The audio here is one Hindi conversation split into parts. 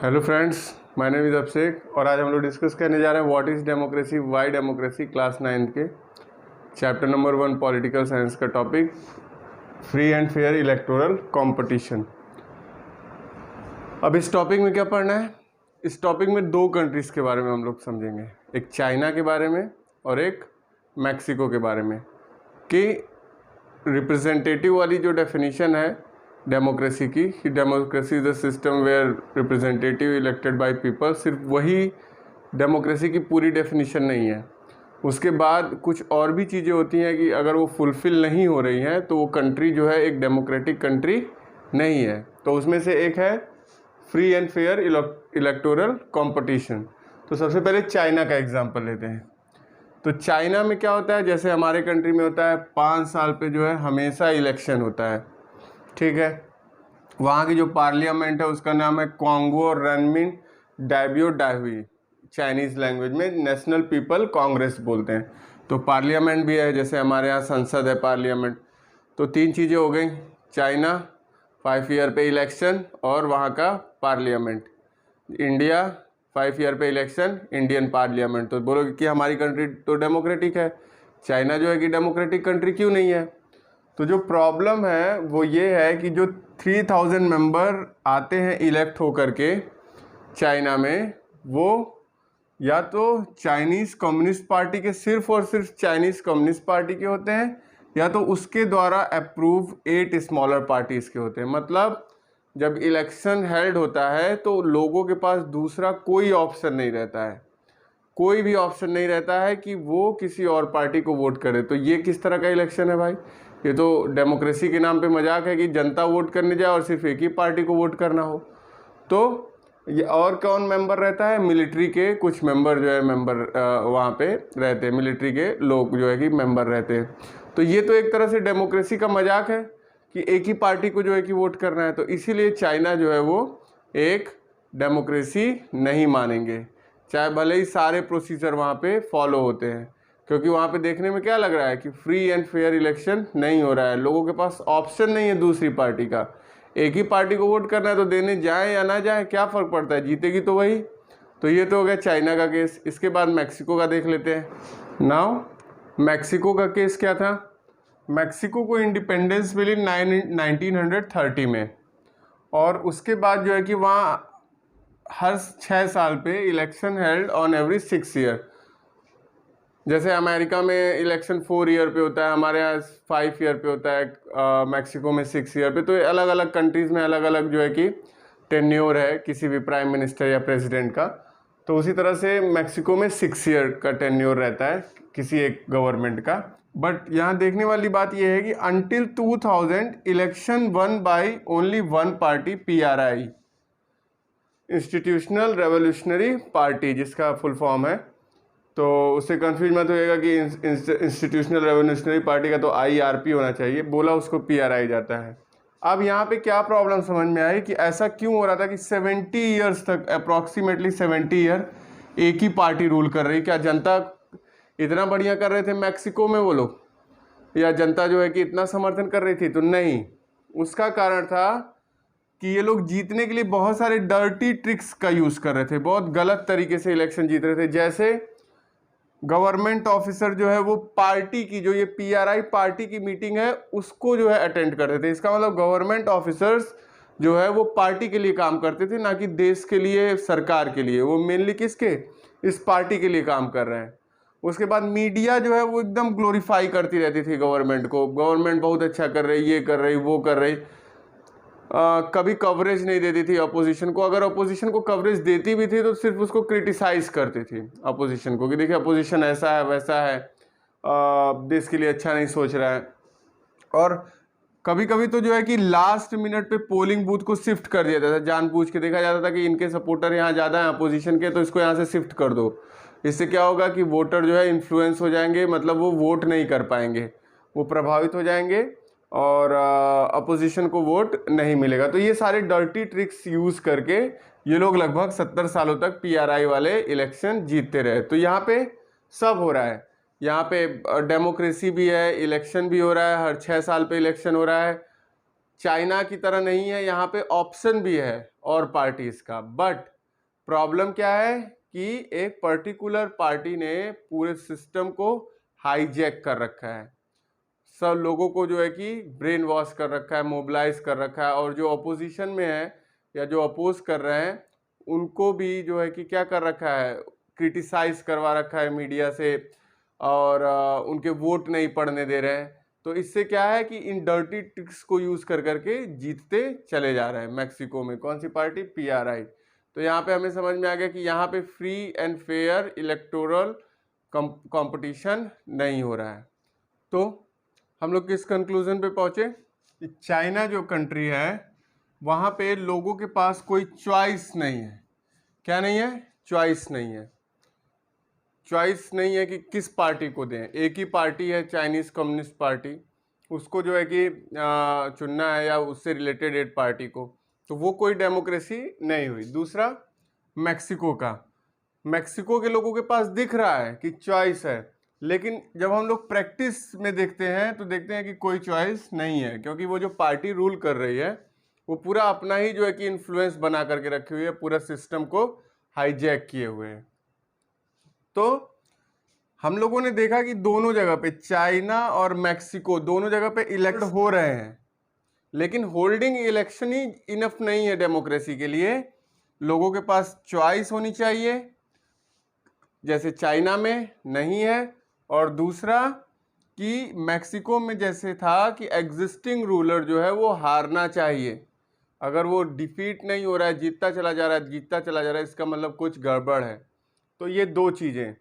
Hello friends, my name is Abhishek और आज हम लोग डिस्कस करने जा रहे हैं what is democracy, why democracy, class 9 के चैप्टर नंबर 1 पॉलिटिकल साइंस का topic free and fair electoral competition. अब इस टॉपिक में क्या पढ़ना है? इस टॉपिक में दो कंट्रीज़ के बारे में हम लोग समझेंगे, एक चाइना के बारे में और एक मैक्सिको के बारे में, कि रिप्रेजेंटेटिव वाली जो डेफिनेशन है डेमोक्रेसी की, democracy is the system where representative elected by people, सिर्फ वही डेमोक्रेसी की पूरी डेफिनेशन नहीं है। उसके बाद कुछ और भी चीज़ें होती हैं कि अगर वो फुलफ़िल नहीं हो रही हैं तो वो कंट्री जो है एक डेमोक्रेटिक कंट्री नहीं है। तो उसमें से एक है free and fair electoral competition. तो सबसे पहले चाइना का एग्जांपल लेते हैं। तो चाइना में क्या होता है, जैसे हमारे कंट्री में होता है 5 साल पे जो है हमेशा इलेक्शन होता है, ठीक है। वहाँ की जो पार्लियामेंट है उसका नाम है कांगो रेनमिन डायबियो डायहुई, चाइनीज़ लैंग्वेज में नेशनल पीपल कांग्रेस बोलते हैं। तो पार्लियामेंट भी है, जैसे हमारे यहाँ संसद है, पार्लियामेंट। तो 3 चीज़ें हो गई, चाइना 5 ईयर पे इलेक्शन और वहाँ का पार्लियामेंट। इंडिया 5 ईयर पे इलेक्शन, इंडियन पार्लियामेंट। तो बोलोगे कि हमारी कंट्री तो डेमोक्रेटिक है, चाइना जो है कि डेमोक्रेटिक कंट्री क्यों नहीं है? तो जो प्रॉब्लम है वो ये है कि जो 3000 मेंबर आते हैं इलेक्ट हो करके चाइना में, वो या तो चाइनीज़ कम्युनिस्ट पार्टी के सिर्फ और सिर्फ चाइनीज़ कम्युनिस्ट पार्टी के होते हैं, या तो उसके द्वारा अप्रूव 8 स्मॉलर पार्टीज़ के होते हैं। मतलब जब इलेक्शन हेल्ड होता है तो लोगों के पास दूसरा कोई ऑप्शन नहीं रहता है, कोई भी ऑप्शन नहीं रहता है कि वो किसी और पार्टी को वोट करे। तो ये किस तरह का इलेक्शन है भाई? ये तो डेमोक्रेसी के नाम पे मजाक है कि जनता वोट करने जाए और सिर्फ एक ही पार्टी को वोट करना हो। तो ये और कौन मेंबर रहता है? मिलिट्री के कुछ मेंबर जो है वहाँ पे रहते हैं, मिलिट्री के लोग जो है कि मेंबर रहते हैं। तो ये तो एक तरह से डेमोक्रेसी का मजाक है कि एक ही पार्टी को जो है कि वोट करना है। तो इसीलिए चाइना जो है वो एक डेमोक्रेसी नहीं मानेंगे, चाहे भले ही सारे प्रोसीजर वहाँ पे फॉलो होते हैं, क्योंकि वहाँ पे देखने में क्या लग रहा है कि फ्री एंड फेयर इलेक्शन नहीं हो रहा है। लोगों के पास ऑप्शन नहीं है दूसरी पार्टी का, एक ही पार्टी को वोट करना है। तो देने जाए या ना जाए क्या फ़र्क पड़ता है, जीतेगी तो वही। तो ये तो हो गया चाइना का केस। इसके बाद मैक्सिको का देख लेते हैं। नाउ मैक्सिको का केस क्या था? मैक्सिको को इंडिपेंडेंस मिली 1930 में, और उसके बाद जो है कि वहाँ हर 6 साल पे election held on every 6 year. जैसे अमेरिका में इलेक्शन 4 ईयर पे होता है, हमारे यहाँ 5 ईयर पे होता है, मैक्सिको में 6 ईयर पे। तो अलग अलग कंट्रीज़ में अलग अलग जो है कि टेन्योर है किसी भी प्राइम मिनिस्टर या प्रेसिडेंट का। तो उसी तरह से मैक्सिको में 6 ईयर का टेन्योर रहता है किसी एक गवर्नमेंट का। बट यहाँ देखने वाली बात यह है कि until 2000 election one by only one party, PRI, institutional revolutionary party जिसका फुल फॉर्म है। तो उससे कंफ्यूज मत होइएगा कि इंस्टीट्यूशनल रेवोल्यूशनरी पार्टी का तो IRP होना चाहिए, बोला उसको PRI जाता है। अब यहाँ पे क्या प्रॉब्लम समझ में आई कि ऐसा क्यों हो रहा था कि 70 ईयर्स तक, अप्रॉक्सीमेटली 70 ईयर एक ही पार्टी रूल कर रही। क्या जनता इतना बढ़िया कर रहे थे मैक्सिको में वो लोग, या जनता जो है कि इतना समर्थन कर रही थी? तो नहीं, उसका कारण था कि ये लोग जीतने के लिए बहुत सारे डर्टी ट्रिक्स का यूज़ कर रहे थे, बहुत गलत तरीके से इलेक्शन जीत रहे थे। जैसे गवर्नमेंट ऑफिसर जो है वो पार्टी की, जो ये PRI पार्टी की मीटिंग है उसको जो है अटेंड करते थे। इसका मतलब गवर्नमेंट ऑफिसर्स जो है वो पार्टी के लिए काम करते थे, ना कि देश के लिए, सरकार के लिए। वो मेनली किसके? इस पार्टी के लिए काम कर रहे हैं। उसके बाद मीडिया जो है वो एकदम ग्लोरीफाई करती रहती थी गवर्नमेंट को, गवर्नमेंट बहुत अच्छा कर रही, ये कर रही, वो कर रही। कभी कवरेज नहीं देती थी अपोजिशन को। अगर अपोजिशन को कवरेज देती भी थी तो सिर्फ उसको क्रिटिसाइज करती थी अपोजिशन को, कि देखिए अपोजिशन ऐसा है, वैसा है, देश के लिए अच्छा नहीं सोच रहा है। और कभी कभी तो जो है कि लास्ट मिनट पे पोलिंग बूथ को शिफ्ट कर दिया जाता था, जानबूझ के देखा जाता था कि इनके सपोर्टर यहाँ ज़्यादा हैं अपोजिशन के, तो इसको यहाँ से शिफ्ट कर दो। इससे क्या होगा कि वोटर जो है इन्फ्लुएंस हो जाएंगे, मतलब वो वोट नहीं कर पाएंगे, वो प्रभावित हो जाएंगे और अपोजिशन को वोट नहीं मिलेगा। तो ये सारे डर्टी ट्रिक्स यूज़ करके ये लोग लगभग 70 सालों तक PRI वाले इलेक्शन जीतते रहे। तो यहाँ पे सब हो रहा है, यहाँ पे डेमोक्रेसी भी है, इलेक्शन भी हो रहा है, हर 6 साल पे इलेक्शन हो रहा है। चाइना की तरह नहीं है, यहाँ पे ऑप्शन भी है, और पार्टीज का। बट प्रॉब्लम क्या है कि एक पर्टिकुलर पार्टी ने पूरे सिस्टम को हाईजैक कर रखा है, सब लोगों को जो है कि ब्रेन वॉश कर रखा है, मोबिलाइज कर रखा है, और जो अपोजिशन में है या जो अपोज कर रहे हैं उनको भी जो है कि क्या कर रखा है, क्रिटिसाइज करवा रखा है मीडिया से, और उनके वोट नहीं पड़ने दे रहे हैं। तो इससे क्या है कि इन डर्टी ट्रिक्स को यूज कर करके जीतते चले जा रहे हैं। मैक्सिको में कौन सी पार्टी? PRI। तो यहाँ पे हमें समझ में आ गया कि यहाँ पे free and fair electoral competition नहीं हो रहा है। तो हम लोग किस कंक्लूजन पे पहुंचे कि चाइना जो कंट्री है वहाँ पे लोगों के पास कोई चॉइस नहीं है। क्या नहीं है? चॉइस नहीं है। चॉइस नहीं है कि किस पार्टी को दें। एक ही पार्टी है, चाइनीज़ कम्युनिस्ट पार्टी, उसको जो है कि चुनना है, या उससे रिलेटेड एक पार्टी को, तो वो कोई डेमोक्रेसी नहीं हुई। दूसरा, मैक्सिको का, मैक्सिको के लोगों के पास दिख रहा है कि चॉइस है, लेकिन जब हम लोग प्रैक्टिस में देखते हैं तो देखते हैं कि कोई चॉइस नहीं है, क्योंकि वो जो पार्टी रूल कर रही है वो पूरा अपना ही जो है कि इन्फ्लुएंस बना करके रखी हुई है, पूरा सिस्टम को हाईजैक किए हुए हैं। तो हम लोगों ने देखा कि दोनों जगह पे, चाइना और मैक्सिको, दोनों जगह पे इलेक्ट हो रहे हैं, लेकिन होल्डिंग इलेक्शन ही इनफ नहीं है डेमोक्रेसी के लिए। लोगों के पास चॉइस होनी चाहिए, जैसे चाइना में नहीं है। और दूसरा कि मैक्सिको में जैसे था कि एग्जिस्टिंग रूलर जो है वो हारना चाहिए। अगर वो डिफीट नहीं हो रहा है, जीतता चला जा रहा है, जीतता चला जा रहा है, इसका मतलब कुछ गड़बड़ है। तो ये दो चीज़ें।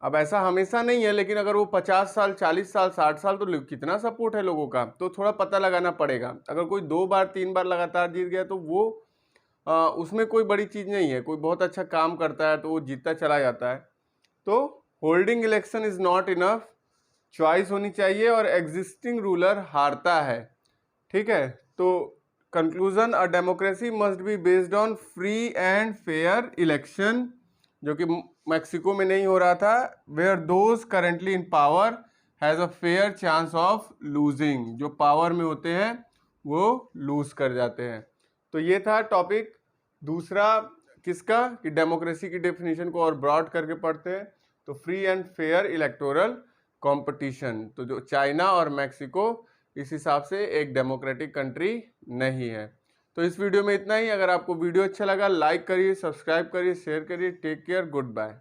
अब ऐसा हमेशा नहीं है, लेकिन अगर वो 50 साल, 40 साल, 60 साल, तो कितना सपोर्ट है लोगों का, तो थोड़ा पता लगाना पड़ेगा। अगर कोई 2 बार 3 बार लगातार जीत गया तो वो उसमें कोई बड़ी चीज़ नहीं है। कोई बहुत अच्छा काम करता है तो वो जीतता चला जाता है। तो holding election is not enough, choice होनी चाहिए, और एग्जिस्टिंग रूलर हारता है। ठीक है, तो conclusion, a democracy must be based on free and fair election, जो कि मैक्सिको में नहीं हो रहा था, where those currently in power has a fair chance of losing. जो पावर में होते हैं वो लूज कर जाते हैं। तो ये था टॉपिक दूसरा किसका, कि डेमोक्रेसी की डेफिनेशन को और ब्रॉड करके पढ़ते हैं। तो free and fair electoral competition, तो जो चाइना और मैक्सिको इस हिसाब से एक डेमोक्रेटिक कंट्री नहीं है। तो इस वीडियो में इतना ही। अगर आपको वीडियो अच्छा लगा, लाइक करिए, सब्सक्राइब करिए, शेयर करिए। Take care, good bye.